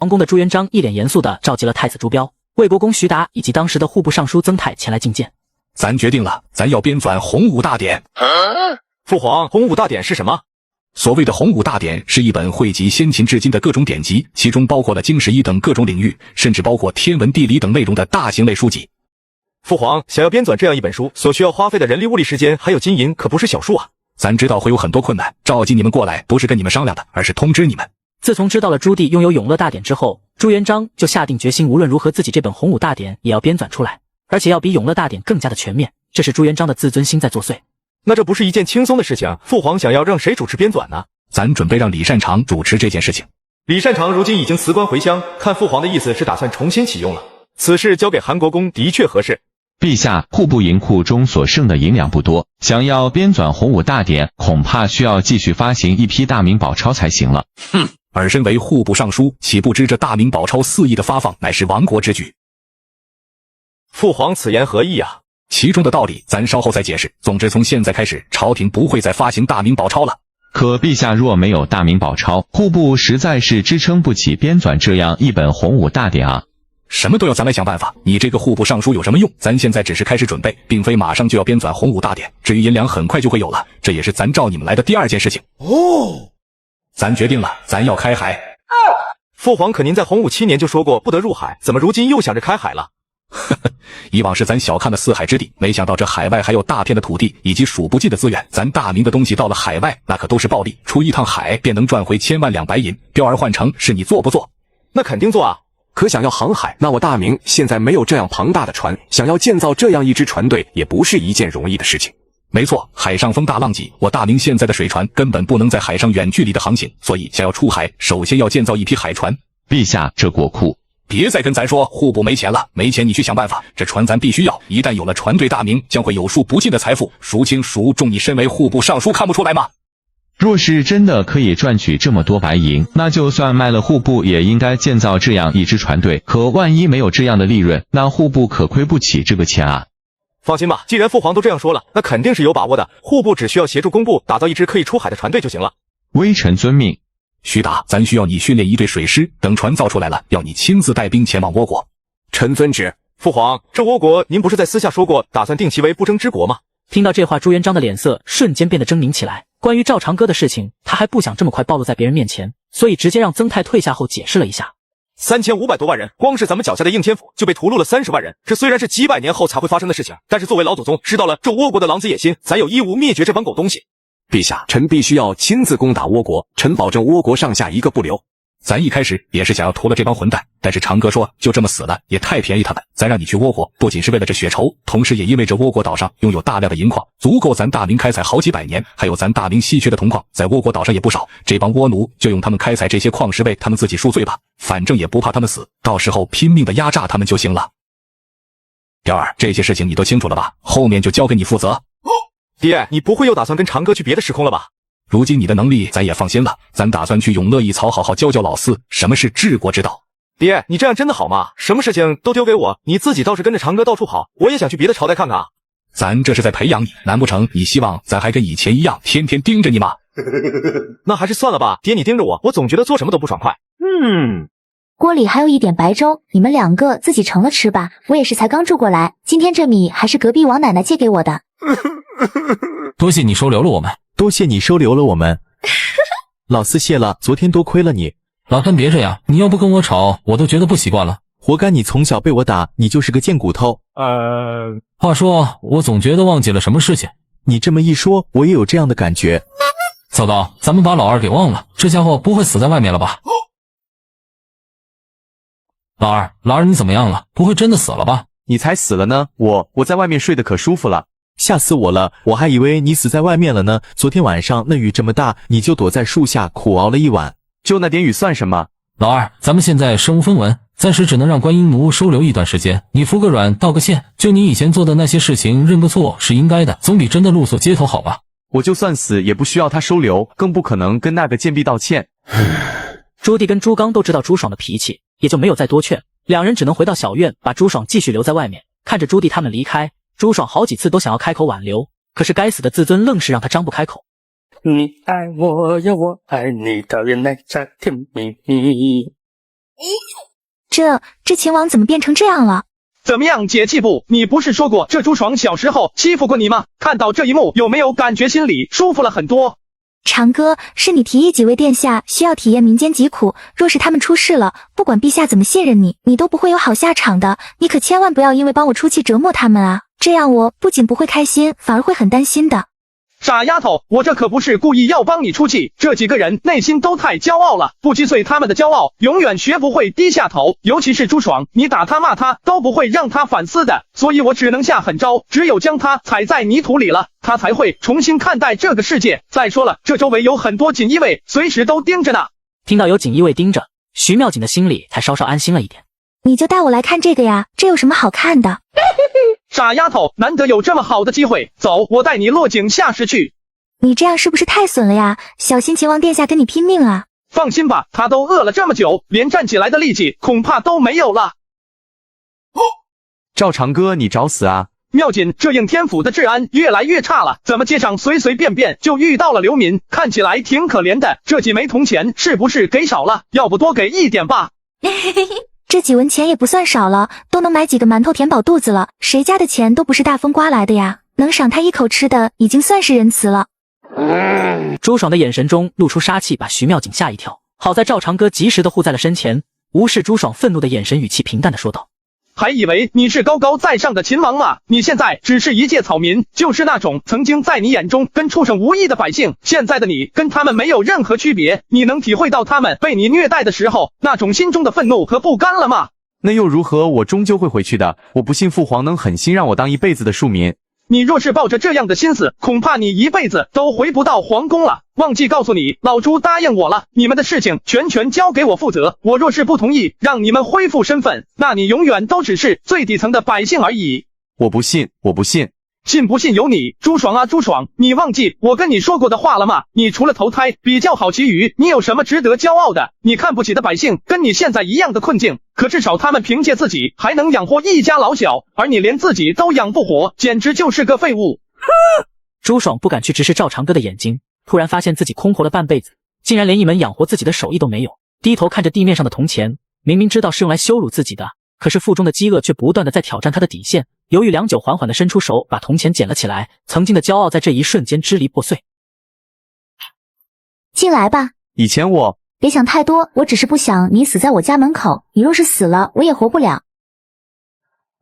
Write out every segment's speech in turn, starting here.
皇宫的朱元璋一脸严肃地召集了太子朱标、魏国公徐达以及当时的户部尚书曾泰前来觐见。咱决定了，咱要编纂《洪武大典》。父皇，《洪武大典》是什么？所谓的《洪武大典》是一本汇集先秦至今的各种典籍，其中包括了经史医等各种领域，甚至包括天文地理等内容的大型类书籍。父皇，想要编纂这样一本书，所需要花费的人力物力时间还有金银可不是小数啊。咱知道会有很多困难，召集你们过来不是跟你们商量的，而是通知你们。自从知道了朱棣拥有永乐大典之后，朱元璋就下定决心，无论如何自己这本洪武大典也要编纂出来，而且要比永乐大典更加的全面。这是朱元璋的自尊心在作祟。那这不是一件轻松的事情，父皇想要让谁主持编纂呢？咱准备让李善长主持这件事情。李善长如今已经辞官回乡，看父皇的意思是打算重新启用了，此事交给韩国公的确合适。陛下，户部银库中所剩的银两不多，想要编纂洪武大典，恐怕需要继续发行一批大明宝钞才行了。哼，尔身为户部尚书，岂不知这大明宝钞4亿的发放乃是亡国之举？父皇此言何意啊？其中的道理咱稍后再解释。总之，从现在开始，朝廷不会再发行大明宝钞了。可陛下若没有大明宝钞，户部实在是支撑不起编纂这样一本洪武大典啊。什么都要咱来想办法，你这个户部尚书有什么用？咱现在只是开始准备，并非马上就要编纂洪武大典。至于银两，很快就会有了，这也是咱召你们来的第2件事情。咱决定了，咱要开海。父皇，可您在洪武7年就说过不得入海，怎么如今又想着开海了？以往是咱小看了4海之地，没想到这海外还有大片的土地以及数不尽的资源。咱大明的东西到了海外，那可都是暴利，出一趟海便能赚回千万两白银。标儿换成是你做不做？那肯定做啊。可想要航海，那我大明现在没有这样庞大的船，想要建造这样一支船队，也不是一件容易的事情。没错，海上风大浪急，我大明现在的水船根本不能在海上远距离的航行，所以想要出海，首先要建造一批海船。陛下，这国库别再跟咱说户部没钱了，没钱你去想办法，这船咱必须要。一旦有了船队，大明将会有数不尽的财富。孰轻孰重，你身为户部尚书看不出来吗？若是真的可以赚取这么多白银，那就算卖了户部也应该建造这样一支船队。可万一没有这样的利润，那户部可亏不起这个钱啊。放心吧，既然父皇都这样说了，那肯定是有把握的。户部只需要协助工部打造一支可以出海的船队就行了。微臣遵命。徐达，咱需要你训练一队水师，等船造出来了，要你亲自带兵前往倭国。臣遵旨。父皇，这倭国您不是在私下说过打算定其为不争之国吗？听到这话，朱元璋的脸色瞬间变得狰狞起来。关于赵长歌的事情，他还不想这么快暴露在别人面前，所以直接让曾泰退下后解释了一下。3500多万人，光是咱们脚下的应天府就被屠戮了30万人。这虽然是几百年后才会发生的事情，但是作为老祖宗知道了这倭国的狼子野心，咱有义务灭绝这帮狗东西。陛下，臣必须要亲自攻打倭国，臣保证倭国上下一个不留。咱一开始也是想要屠了这帮混蛋，但是长哥说就这么死了也太便宜他们，咱让你去倭国，不仅是为了这血仇，同时也因为这倭国岛上拥有大量的银矿，足够咱大明开采好几百年，还有咱大明稀缺的铜矿，在倭国岛上也不少。这帮倭奴就用他们开采这些矿石为他们自己赎罪吧，反正也不怕他们死，到时候拼命的压榨他们就行了。彪儿，这些事情你都清楚了吧？后面就交给你负责。爹，你不会又打算跟长哥去别的时空了吧？如今你的能力咱也放心了，咱打算去永乐一曹好好教教老四什么是治国之道。爹，你这样真的好吗？什么事情都丢给我，你自己倒是跟着长哥到处跑，我也想去别的朝代看看啊。咱这是在培养你，难不成你希望咱还跟以前一样天天盯着你吗？那还是算了吧，爹你盯着我，我总觉得做什么都不爽快。锅里还有一点白粥，你们2个自己盛了吃吧，我也是才刚住过来，今天这米还是隔壁王奶奶借给我的。多谢你收留了我们。多谢你收留了我们。老四谢了，昨天多亏了你。老三别这样，你要不跟我吵，我都觉得不习惯了。活该你从小被我打，你就是个贱骨头。话说，我总觉得忘记了什么事情。你这么一说，我也有这样的感觉。糟糕，咱们把老二给忘了，这家伙不会死在外面了吧？老二你怎么样了？不会真的死了吧？你才死了呢，我在外面睡得可舒服了。吓死我了，我还以为你死在外面了呢。昨天晚上那雨这么大，你就躲在树下苦熬了一晚，就那点雨算什么？老二，咱们现在身无分文，暂时只能让观音奴收留一段时间，你服个软道个歉，就你以前做的那些事情认个错是应该的，总比真的露宿街头好吧？我就算死也不需要他收留，更不可能跟那个贱婢道歉。朱棣跟朱刚都知道朱爽的脾气，也就没有再多劝，两人只能回到小院，把朱爽继续留在外面。看着朱棣他们离开，朱爽好几次都想要开口挽留，可是该死的自尊愣是让他张不开口。你爱我呀，我爱你，讨厌奶茶甜蜜蜜。这秦王怎么变成这样了？怎么样，解气不？你不是说过这朱爽小时候欺负过你吗？看到这一幕，有没有感觉心里舒服了很多？长歌，是你提议几位殿下需要体验民间疾苦，若是他们出事了，不管陛下怎么信任你，你都不会有好下场的。你可千万不要因为帮我出气折磨他们啊，这样我不仅不会开心，反而会很担心的。傻丫头，我这可不是故意要帮你出气，这几个人内心都太骄傲了，不击碎他们的骄傲，永远学不会低下头。尤其是朱爽，你打他骂他都不会让他反思的，所以我只能下狠招，只有将他踩在泥土里了，他才会重新看待这个世界。再说了，这周围有很多锦衣卫，随时都盯着呢。听到有锦衣卫盯着，徐妙锦的心里才稍稍安心了一点。你就带我来看这个呀，这有什么好看的？傻丫头，难得有这么好的机会，走，我带你落井下石去。你这样是不是太损了呀？小心秦王殿下跟你拼命啊！放心吧，他都饿了这么久，连站起来的力气恐怕都没有了。赵长歌，你找死啊！妙锦，这应天府的治安越来越差了，怎么街上随随便便就遇到了流民，看起来挺可怜的。这几枚铜钱是不是给少了？要不多给一点吧。这几文钱也不算少了，都能买几个馒头填饱肚子了。谁家的钱都不是大风刮来的呀，能赏他一口吃的已经算是仁慈了。朱爽的眼神中露出杀气，把徐妙锦吓一跳。好在赵长歌及时的护在了身前，无视朱爽愤怒的眼神，语气平淡的说道：还以为你是高高在上的秦王吗？你现在只是一介草民，就是那种曾经在你眼中跟畜生无异的百姓。现在的你跟他们没有任何区别，你能体会到他们被你虐待的时候那种心中的愤怒和不甘了吗？那又如何？我终究会回去的。我不信父皇能狠心让我当一辈子的庶民。你若是抱着这样的心思，恐怕你一辈子都回不到皇宫了。忘记告诉你，老朱答应我了，你们的事情全交给我负责。我若是不同意让你们恢复身份，那你永远都只是最底层的百姓而已。我不信，我不信。信不信由你。朱爽啊朱爽，你忘记我跟你说过的话了吗？你除了投胎比较好，其余你有什么值得骄傲的？你看不起的百姓跟你现在一样的困境，可至少他们凭借自己还能养活一家老小，而你连自己都养不活，简直就是个废物。朱爽不敢去直视赵长歌的眼睛，突然发现自己空活了半辈子，竟然连一门养活自己的手艺都没有。低头看着地面上的铜钱，明明知道是用来羞辱自己的，可是腹中的饥饿却不断的在挑战他的底线。犹豫良久，缓缓地伸出手，把铜钱捡了起来。曾经的骄傲在这一瞬间支离破碎。进来吧。以前我别想太多，我只是不想你死在我家门口。你若是死了，我也活不了。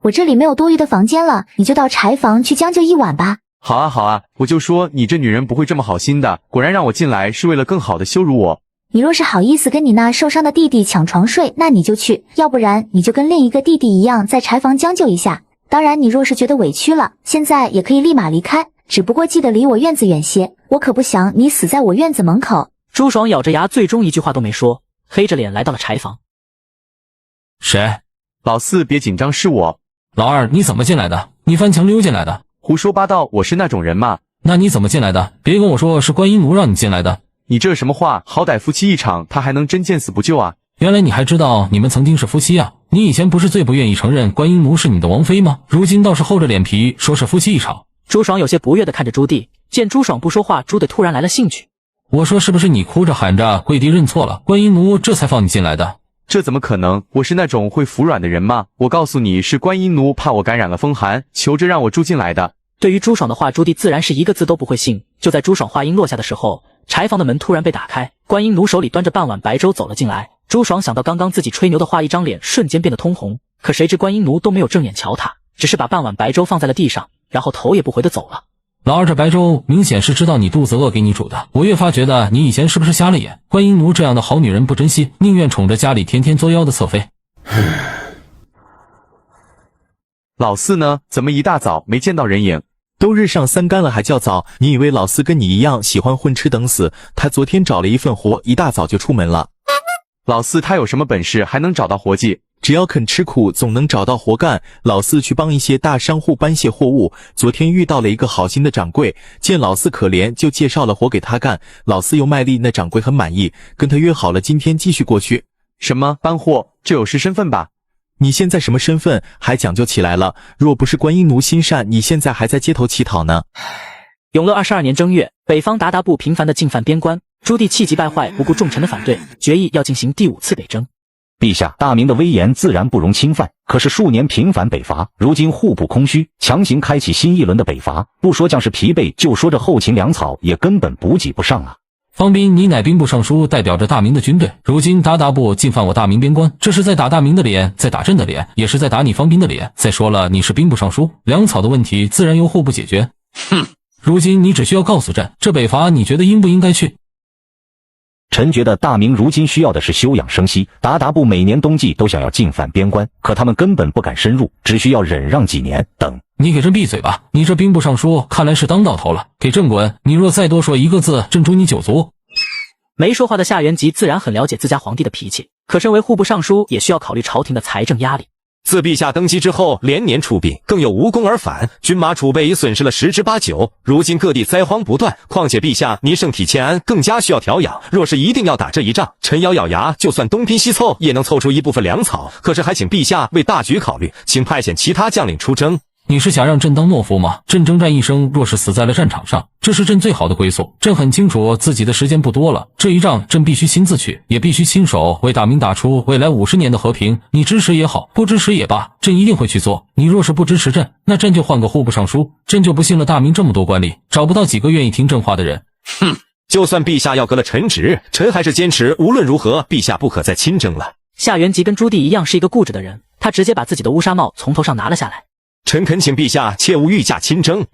我这里没有多余的房间了，你就到柴房去将就一晚吧。好啊好啊，我就说你这女人不会这么好心的，果然让我进来是为了更好的羞辱我。你若是好意思跟你那受伤的弟弟抢床睡，那你就去，要不然你就跟另一个弟弟一样在柴房将就一下。当然，你若是觉得委屈了，现在也可以立马离开，只不过记得离我院子远些，我可不想你死在我院子门口。朱爽咬着牙，最终一句话都没说，黑着脸来到了柴房。谁？老四别紧张，是我。老二，你怎么进来的？你翻墙溜进来的？胡说八道，我是那种人吗？那你怎么进来的？别跟我说是观音奴让你进来的。你这什么话？好歹夫妻一场，他还能真见死不救啊？原来你还知道你们曾经是夫妻啊！你以前不是最不愿意承认观音奴是你的王妃吗？如今倒是厚着脸皮说是夫妻一场。朱爽有些不悦地看着朱棣，见朱爽不说话，朱棣突然来了兴趣。我说是不是你哭着喊着跪地认错了，观音奴这才放你进来的？这怎么可能？我是那种会服软的人吗？我告诉你，是观音奴怕我感染了风寒，求着让我住进来的。对于朱爽的话，朱棣自然是一个字都不会信。就在朱爽话音落下的时候，柴房的门突然被打开，观音奴手里端着半碗白粥走了进来。朱爽想到刚刚自己吹牛的话，一张脸瞬间变得通红。可谁知观音奴都没有正眼瞧他，只是把半碗白粥放在了地上，然后头也不回地走了。老二，这白粥明显是知道你肚子饿给你煮的，我越发觉得你以前是不是瞎了眼？观音奴这样的好女人不珍惜，宁愿宠着家里天天作妖的侧妃。老四呢？怎么一大早没见到人影？都日上三竿了还叫早？你以为老四跟你一样喜欢混吃等死？他昨天找了一份活，一大早就出门了。老四他有什么本事还能找到活计？只要肯吃苦，总能找到活干。老四去帮一些大商户搬卸货物，昨天遇到了一个好心的掌柜，见老四可怜，就介绍了活给他干。老四又卖力，那掌柜很满意，跟他约好了今天继续过去。什么搬货？这有失身份吧？你现在什么身份还讲究起来了？若不是观音奴心善，你现在还在街头乞讨呢。永乐22年正月，北方鞑靼部频繁地进犯边关，朱棣气急败坏，不顾重臣的反对，决意要进行第5次北征。陛下，大明的威严自然不容侵犯，可是数年频繁北伐，如今户部空虚，强行开启新一轮的北伐，不说将士疲惫，就说这后勤粮草也根本补给不上啊。方斌，你乃兵部尚书，代表着大明的军队，如今鞑靼部进犯我大明边关，这是在打大明的脸，在打朕的脸，也是在打你方斌的脸。再说了，你是兵部尚书，粮草的问题自然由户部解决。哼，如今你只需要告诉朕，这北伐你觉得应不应该去？臣觉得大明如今需要的是休养生息，鞑靼部每年冬季都想要进犯边关，可他们根本不敢深入，只需要忍让几年，等。你给朕闭嘴吧！你这兵部尚书看来是当到头了，给朕滚！你若再多说一个字，朕诛你9族！没说话的夏元吉自然很了解自家皇帝的脾气，可身为户部尚书，也需要考虑朝廷的财政压力。自陛下登基之后，连年出兵，更有无功而返，军马储备已损失了10之8九。如今各地灾荒不断，况且陛下您圣体欠安，更加需要调养。若是一定要打这一仗，臣咬咬牙，就算东拼西凑，也能凑出一部分粮草。可是还请陛下为大局考虑，请派遣其他将领出征。你是想让朕当懦夫吗？朕征战一生，若是死在了战场上，这是朕最好的归宿。朕很清楚自己的时间不多了，这一仗朕必须亲自去，也必须亲手为大明打出未来50年的和平。你支持也好，不支持也罢，朕一定会去做。你若是不支持朕，那朕就换个户部尚书。朕就不信了，大明这么多官吏，找不到几个愿意听朕话的人。哼，就算陛下要革了臣职，臣还是坚持无论如何，陛下不可再亲征了。夏元吉跟朱棣一样是一个固执的人，他直接把自己的乌纱帽从头上拿了下来。臣恳请陛下切勿御驾亲征。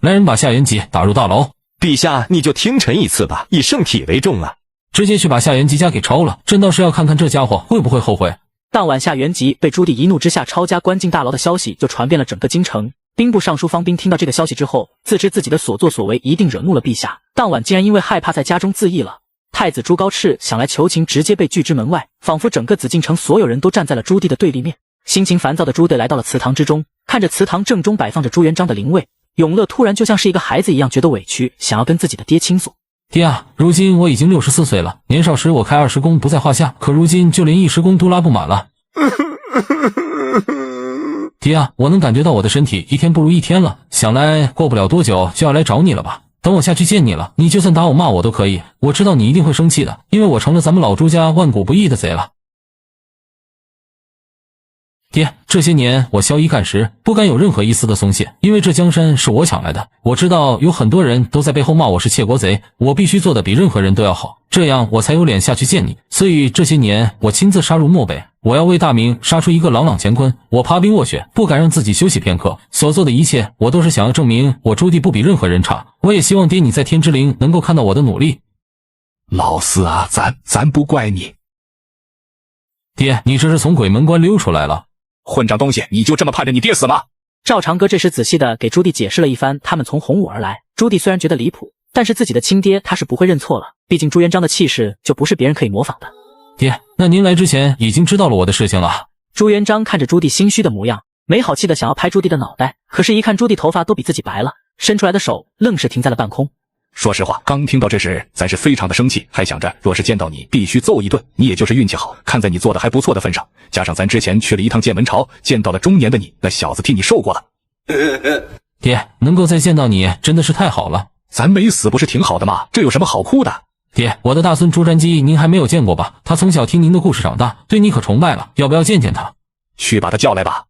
来人，把夏元吉打入大牢。陛下，你就听臣一次吧，以圣体为重啊！直接去把夏元吉家给抄了，朕倒是要看看这家伙会不会后悔。当晚夏元吉被朱棣一怒之下抄家关进大牢的消息就传遍了整个京城。兵部尚书方斌听到这个消息之后，自知自己的所作所为一定惹怒了陛下，当晚竟然因为害怕在家中自缢了。太子朱高炽想来求情，直接被拒之门外，仿佛整个紫禁城所有人都站在了朱棣的对立面。心情烦躁的朱棣来到了祠堂之中，看着祠堂正中摆放着朱元璋的灵位，永乐突然就像是一个孩子一样觉得委屈，想要跟自己的爹倾诉。爹啊，如今我已经64岁了，年少时我开20宫不在话下，可如今就连10宫都拉不满了。爹啊，我能感觉到我的身体一天不如一天了，想来过不了多久就要来找你了吧。等我下去见你了，你就算打我骂我都可以，我知道你一定会生气的，因为我成了咱们老朱家万古不易的贼了。爹，这些年我萧衣干食，不敢有任何一丝的松懈，因为这江山是我抢来的。我知道有很多人都在背后骂我是窃国贼，我必须做的比任何人都要好，这样我才有脸下去见你。所以这些年我亲自杀入漠北，我要为大明杀出一个朗朗乾坤。我爬冰卧雪，不敢让自己休息片刻，所做的一切我都是想要证明我朱棣不比任何人差。我也希望爹你在天之灵能够看到我的努力。老四啊，咱不怪你。爹，你这是从鬼门关溜出来了。混账东西，你就这么盼着你爹死吗？赵长歌这时仔细的给朱棣解释了一番他们从洪武而来。朱棣虽然觉得离谱，但是自己的亲爹他是不会认错了，毕竟朱元璋的气势就不是别人可以模仿的。爹，那您来之前已经知道了我的事情了。朱元璋看着朱棣心虚的模样，没好气的想要拍朱棣的脑袋，可是一看朱棣头发都比自己白了，伸出来的手愣是停在了半空。说实话，刚听到这时，咱是非常的生气，还想着若是见到你必须揍一顿。你也就是运气好，看在你做的还不错的份上，加上咱之前去了一趟剑门朝，见到了中年的你，那小子替你受过了。爹，能够再见到你真的是太好了。咱没死不是挺好的吗？这有什么好哭的？爹，我的大孙朱瞻基您还没有见过吧？他从小听您的故事长大，对你可崇拜了，要不要见见他？去把他叫来吧。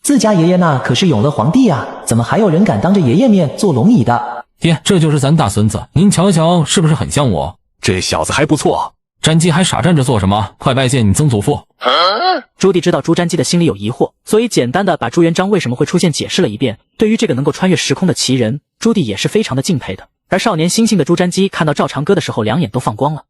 自家爷爷那可是永乐皇帝啊，怎么还有人敢当着爷爷面坐龙椅的？爹，这就是咱大孙子，您瞧瞧是不是很像我？这小子还不错。瞻基还傻站着做什么？快拜见你曾祖父。朱棣知道朱瞻基的心里有疑惑，所以简单的把朱元璋为什么会出现解释了一遍。对于这个能够穿越时空的奇人，朱棣也是非常的敬佩的。而少年心性的朱瞻基看到赵长歌的时候，两眼都放光了。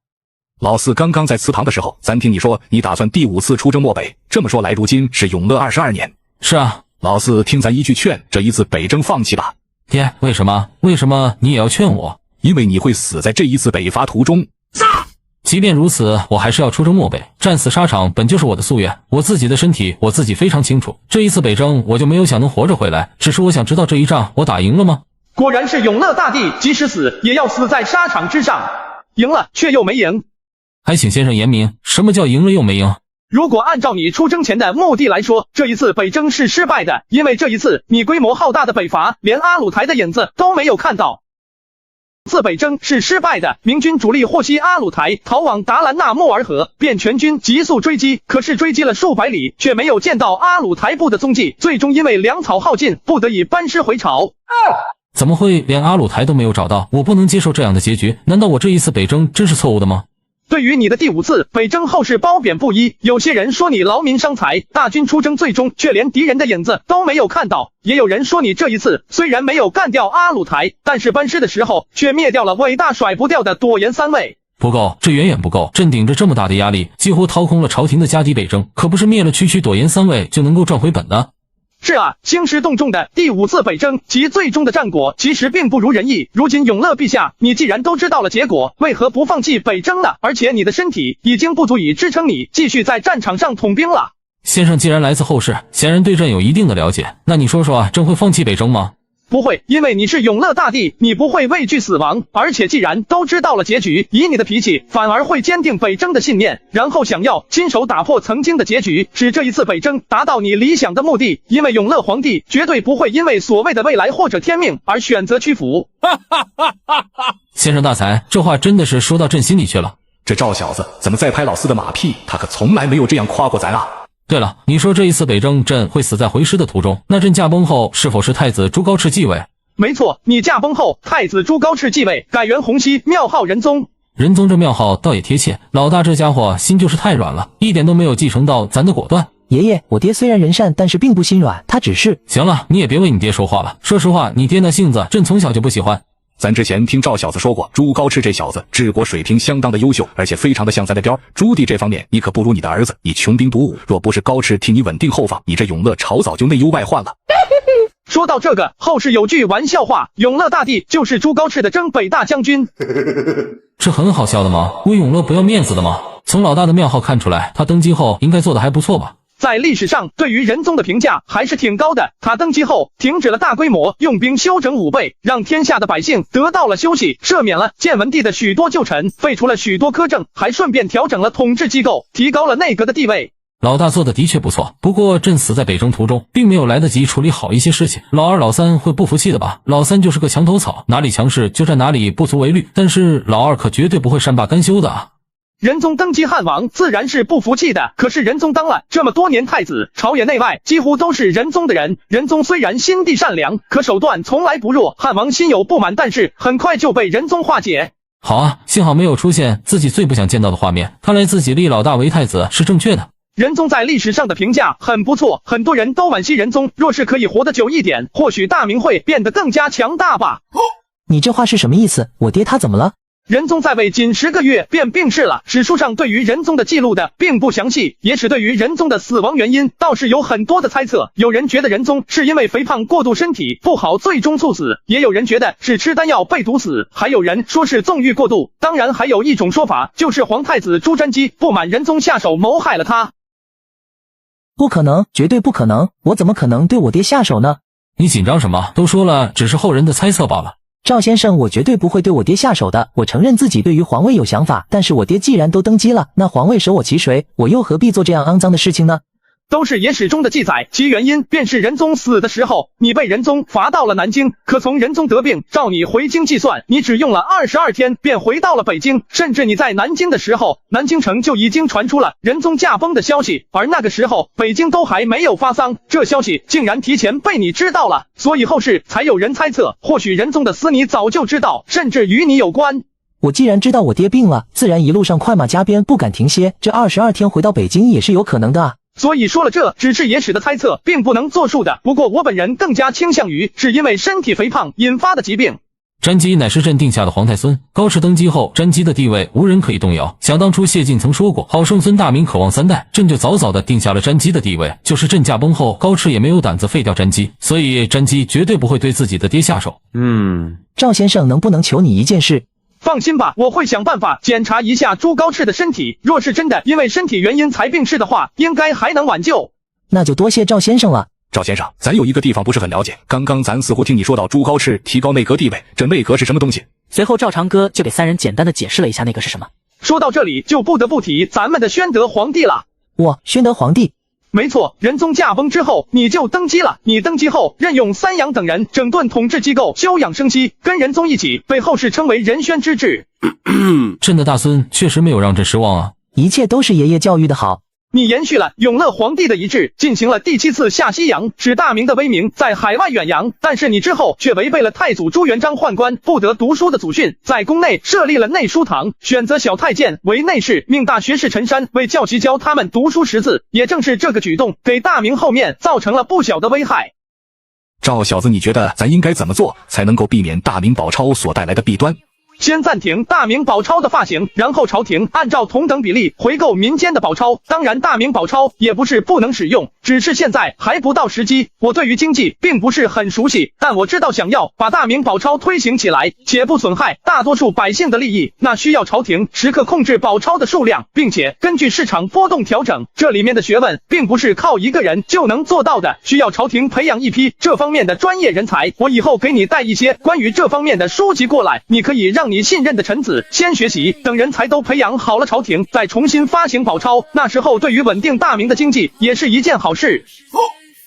老四刚刚在祠堂的时候，咱听你说你打算第5次出征漠北，这么说来如今是永乐22年。是啊，老四听咱一句劝，这一次北征放弃吧。爹，为什么你也要劝我？因为你会死在这一次北伐途中。即便如此，我还是要出征漠北，战死沙场本就是我的夙愿。我自己的身体我自己非常清楚，这一次北征我就没有想能活着回来，只是我想知道这一仗我打赢了吗？果然是永乐大帝，即使死也要死在沙场之上，赢了却又没赢。还请先生言明，什么叫赢了又没赢？如果按照你出征前的目的来说，这一次北征是失败的，因为这一次你规模浩大的北伐，连阿鲁台的影子都没有看到。次北征是失败的，明军主力获悉阿鲁台逃往达兰纳莫尔河，便全军急速追击，可是追击了数百里，却没有见到阿鲁台部的踪迹，最终因为粮草耗尽，不得已班师回朝。怎么会连阿鲁台都没有找到？我不能接受这样的结局，难道我这一次北征真是错误的吗？对于你的第5次北征后事褒贬不一，有些人说你劳民伤财，大军出征最终却连敌人的影子都没有看到，也有人说你这一次虽然没有干掉阿鲁台，但是班师的时候却灭掉了伟大甩不掉的朵颜三位。不够，这远远不够。朕顶着这么大的压力，几乎掏空了朝廷的家底北征，可不是灭了区区朵颜三位就能够赚回本的。是啊，兴师动众的第5次北征及最终的战果其实并不如人意。如今永乐陛下，你既然都知道了结果，为何不放弃北征呢？而且你的身体已经不足以支撑你继续在战场上统兵了。先生既然来自后世，显然对朕有一定的了解，那你说说，朕会放弃北征吗？不会，因为你是永乐大帝，你不会畏惧死亡，而且既然都知道了结局，以你的脾气，反而会坚定北征的信念，然后想要亲手打破曾经的结局，使这一次北征达到你理想的目的。因为永乐皇帝绝对不会因为所谓的未来或者天命而选择屈服。先生大才，这话真的是说到朕心里去了。这赵小子怎么在拍老四的马屁？他可从来没有这样夸过咱啊！对了，你说这一次北征朕会死在回师的途中，那朕驾崩后是否是太子朱高炽继位？没错，你驾崩后，太子朱高炽继位，改元洪熙，庙号仁宗。仁宗这庙号倒也贴切，老大这家伙心就是太软了，一点都没有继承到咱的果断。爷爷，我爹虽然人善，但是并不心软，他只是……行了，你也别为你爹说话了。说实话，你爹那性子，朕从小就不喜欢。咱之前听赵小子说过，朱高炽这小子治国水平相当的优秀，而且非常的像咱的雕。朱棣这方面，你可不如你的儿子，你穷兵黩武，若不是高炽替你稳定后方，你这永乐朝早就内忧外患了。说到这个，后世有句玩笑话，永乐大帝就是朱高炽的征北大将军。这很好笑的吗？为永乐不要面子的吗？从老大的庙号看出来，他登基后应该做得还不错吧。在历史上对于仁宗的评价还是挺高的，他登基后停止了大规模用兵休整武备，让天下的百姓得到了休息，赦免了建文帝的许多旧臣，废除了许多苛政，还顺便调整了统治机构，提高了内阁的地位。老大做的的确不错，不过朕死在北征途中，并没有来得及处理好一些事情。老二老三会不服气的吧？老三就是个墙头草，哪里强势就在哪里不足为虑，但是老二可绝对不会善罢甘休的啊。仁宗登基汉王自然是不服气的，可是仁宗当了这么多年太子，朝野内外几乎都是仁宗的人。仁宗虽然心地善良，可手段从来不弱，汉王心有不满，但是很快就被仁宗化解。好啊，幸好没有出现自己最不想见到的画面，看来自己立老大为太子是正确的。仁宗在历史上的评价很不错，很多人都惋惜仁宗若是可以活得久一点，或许大明会变得更加强大吧。你这话是什么意思？我爹他怎么了？仁宗在位仅10个月便病逝了，史书上对于仁宗的记录的并不详细，也是对于仁宗的死亡原因倒是有很多的猜测。有人觉得仁宗是因为肥胖过度身体不好最终猝死，也有人觉得是吃丹药被毒死，还有人说是纵欲过度，当然还有一种说法就是皇太子朱瞻基不满仁宗下手谋害了他。不可能，绝对不可能，我怎么可能对我爹下手呢？你紧张什么？都说了，只是后人的猜测罢了。赵先生，我绝对不会对我爹下手的。我承认自己对于皇位有想法，但是我爹既然都登基了，那皇位舍我其谁？我又何必做这样肮脏的事情呢？都是野史中的记载，其原因便是仁宗死的时候，你被仁宗罚到了南京，可从仁宗得病召你回京计算，你只用了22天便回到了北京，甚至你在南京的时候，南京城就已经传出了仁宗驾崩的消息，而那个时候北京都还没有发丧，这消息竟然提前被你知道了，所以后世才有人猜测，或许仁宗的死你早就知道，甚至与你有关。我既然知道我爹病了，自然一路上快马加鞭，不敢停歇，这22天回到北京也是有可能的啊。所以说了，这只是野史的猜测，并不能作数的。不过我本人更加倾向于是因为身体肥胖引发的疾病。詹基乃是朕定下的皇太孙，高炽登基后，詹基的地位无人可以动摇。想当初谢晋曾说过，好圣孙大明渴望3代，朕就早早的定下了詹基的地位。就是朕驾崩后，高炽也没有胆子废掉詹基，所以詹基绝对不会对自己的爹下手。赵先生，能不能求你一件事？放心吧，我会想办法检查一下朱高炽的身体，若是真的因为身体原因才病逝的话，应该还能挽救。那就多谢赵先生了。赵先生，咱有一个地方不是很了解，刚刚咱似乎听你说到朱高炽提高内阁地位，这内阁是什么东西？随后赵长歌就给3人简单的解释了一下那个是什么。说到这里就不得不提咱们的宣德皇帝了。宣德皇帝？没错，仁宗驾崩之后你就登基了。你登基后任用三杨等人整顿统治机构，休养生息，跟仁宗一起被后世称为仁宣之治。朕的大孙确实没有让朕失望啊，一切都是爷爷教育的好。你延续了永乐皇帝的遗志，进行了第7次下西洋，使大明的威名在海外远扬。但是你之后却违背了太祖朱元璋宦官不得读书的祖训，在宫内设立了内书堂，选择小太监为内侍，命大学士陈山为教习教他们读书识字。也正是这个举动，给大明后面造成了不小的危害。赵小子，你觉得咱应该怎么做才能够避免大明宝钞所带来的弊端？先暂停大明宝钞的发行，然后朝廷按照同等比例回购民间的宝钞。当然，大明宝钞也不是不能使用，只是现在还不到时机。我对于经济并不是很熟悉，但我知道想要把大明宝钞推行起来，且不损害大多数百姓的利益，那需要朝廷时刻控制宝钞的数量，并且根据市场波动调整。这里面的学问并不是靠一个人就能做到的，需要朝廷培养一批这方面的专业人才。我以后给你带一些关于这方面的书籍过来，你可以让你信任的臣子先学习，等人才都培养好了，朝廷再重新发行宝钞，那时候对于稳定大明的经济也是一件好事。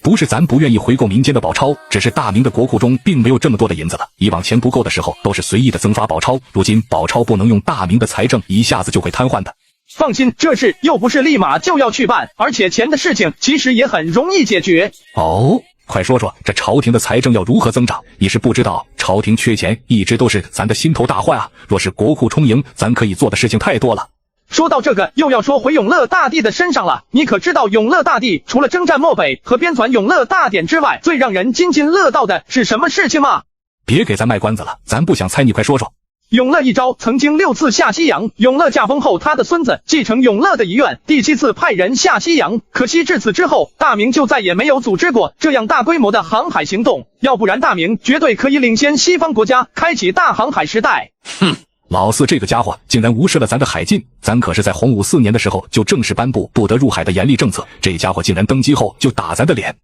不是咱不愿意回购民间的宝钞，只是大明的国库中并没有这么多的银子了。以往钱不够的时候都是随意的增发宝钞，如今宝钞不能用，大明的财政一下子就会瘫痪的。放心，这事又不是立马就要去办，而且钱的事情其实也很容易解决。哦，快说说这朝廷的财政要如何增长？你是不知道，朝廷缺钱一直都是咱的心头大患啊。若是国库充盈，咱可以做的事情太多了。说到这个，又要说回永乐大帝的身上了。你可知道永乐大帝除了征战漠北和编纂永乐大典之外，最让人津津乐道的是什么事情吗？别给咱卖关子了，咱不想猜，你快说说。永乐一朝曾经6次下西洋，永乐驾崩后，他的孙子继承永乐的遗愿，第7次派人下西洋。可惜至此之后，大明就再也没有组织过这样大规模的航海行动，要不然大明绝对可以领先西方国家，开启大航海时代。哼，老四这个家伙竟然无视了咱的海禁，咱可是在洪武4年的时候就正式颁布不得入海的严厉政策，这家伙竟然登基后就打咱的脸。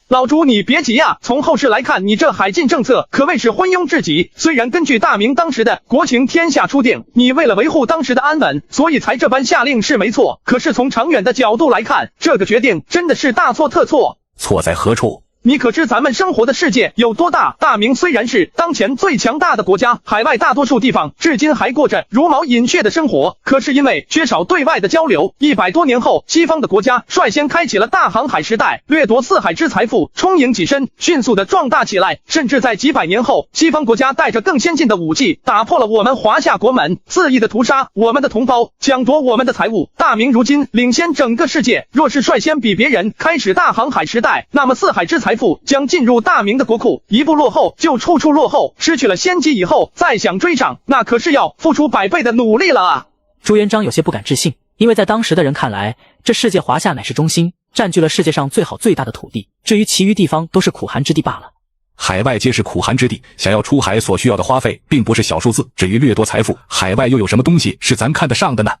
老朱，你别急啊，从后世来看，你这海禁政策可谓是昏庸至极。虽然根据大明当时的国情天下初定，你为了维护当时的安稳，所以才这般下令是没错，可是从长远的角度来看，这个决定真的是大错特错。错在何处？你可知咱们生活的世界有多大？大明虽然是当前最强大的国家，海外大多数地方至今还过着茹毛饮血的生活，可是因为缺少对外的交流，100多年后，西方的国家率先开启了大航海时代，掠夺四海之财富，充盈己身，迅速的壮大起来。甚至在几百年后，西方国家带着更先进的武器，打破了我们华夏国门，恣意的屠杀我们的同胞，抢夺我们的财物。大明如今领先整个世界，若是率先比别人开始大航海时代，那么四海之财富将进入大明的国库，一步落后就处处落后，失去了先机以后再想追上，那可是要付出100倍的努力了啊！朱元璋有些不敢置信，因为在当时的人看来，这世界华夏乃是中心，占据了世界上最好最大的土地，至于其余地方都是苦寒之地罢了。海外皆是苦寒之地，想要出海所需要的花费并不是小数字。至于掠夺财富，海外又有什么东西是咱看得上的呢？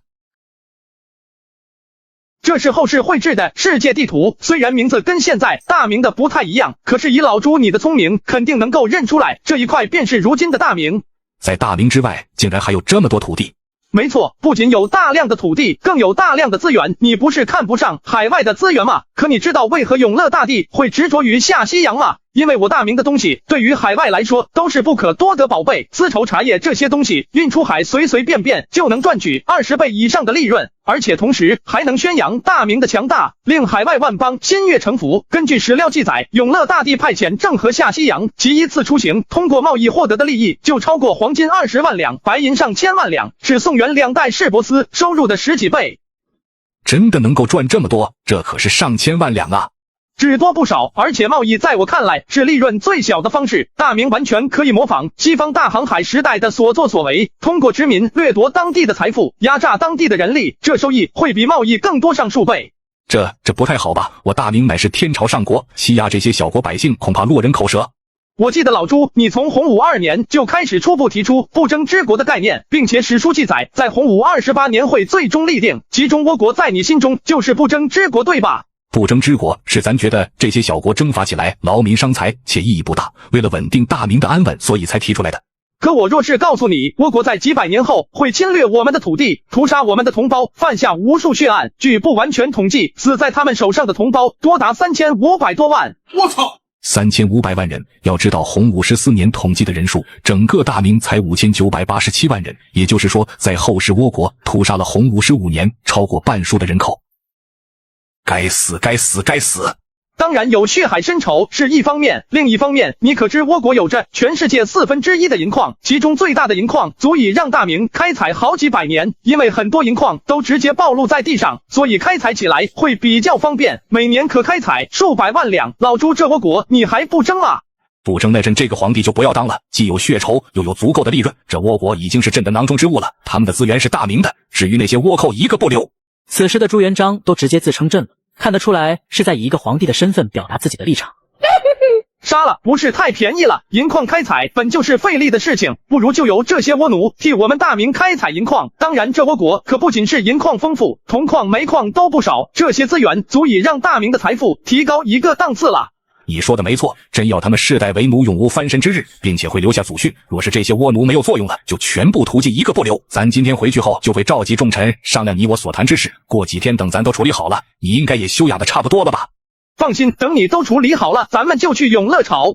这是后世绘制的世界地图，虽然名字跟现在大明的不太一样，可是以老朱你的聪明，肯定能够认出来，这一块便是如今的大明。在大明之外，竟然还有这么多土地。没错，不仅有大量的土地，更有大量的资源。你不是看不上海外的资源吗？可你知道为何永乐大帝会执着于下西洋吗？因为我大明的东西对于海外来说都是不可多得宝贝，丝绸、茶叶这些东西运出海随随便便就能赚取20倍以上的利润，而且同时还能宣扬大明的强大，令海外万邦心悦诚服。根据史料记载，永乐大帝派遣郑和下西洋，其1次出行通过贸易获得的利益就超过黄金20万两，白银上千万两，是宋元2代市舶司收入的10几倍。真的能够赚这么多？这可是上千万两啊！只多不少，而且贸易在我看来是利润最小的方式。大明完全可以模仿西方大航海时代的所作所为，通过殖民掠夺当地的财富，压榨当地的人力，这收益会比贸易更多上数倍。这不太好吧？我大明乃是天朝上国，欺压这些小国百姓，恐怕落人口舌。我记得老朱，你从洪武2年就开始初步提出不争之国的概念，并且史书记载，在洪武28年会最终立定，其中倭国在你心中就是不争之国，对吧？不争之国是咱觉得这些小国征伐起来劳民伤财且意义不大，为了稳定大明的安稳，所以才提出来的。可我若是告诉你，倭国在几百年后会侵略我们的土地，屠杀我们的同胞，犯下无数血案，据不完全统计，死在他们手上的同胞多达3500多万。我操！3500万人，要知道洪武14年统计的人数，整个大明才5987万人，也就是说，在后世倭国屠杀了洪武15年超过半数的人口。该死，该死，该死！当然有血海深仇是一方面，另一方面，你可知倭国有着全世界1/4的银矿，其中最大的银矿足以让大明开采好几百年，因为很多银矿都直接暴露在地上，所以开采起来会比较方便，每年可开采数百万两。老朱，这倭国你还不争啊？不争那朕这个皇帝就不要当了，既有血仇，又有足够的利润，这倭国已经是朕的囊中之物了，他们的资源是大明的，至于那些倭寇一个不留。此时的朱元璋都直接自称朕了，看得出来是在以一个皇帝的身份表达自己的立场。杀了不是太便宜了，银矿开采本就是费力的事情，不如就由这些倭奴替我们大明开采银矿。当然这倭国可不仅是银矿丰富，铜矿煤矿都不少，这些资源足以让大明的财富提高一个档次了。你说的没错，朕要他们世代为奴，永无翻身之日，并且会留下祖训，若是这些倭奴没有作用了，就全部屠祭一个不留。咱今天回去后就会召集众臣商量你我所谈之事，过几天等咱都处理好了，你应该也休养的差不多了吧？放心，等你都处理好了，咱们就去永乐朝。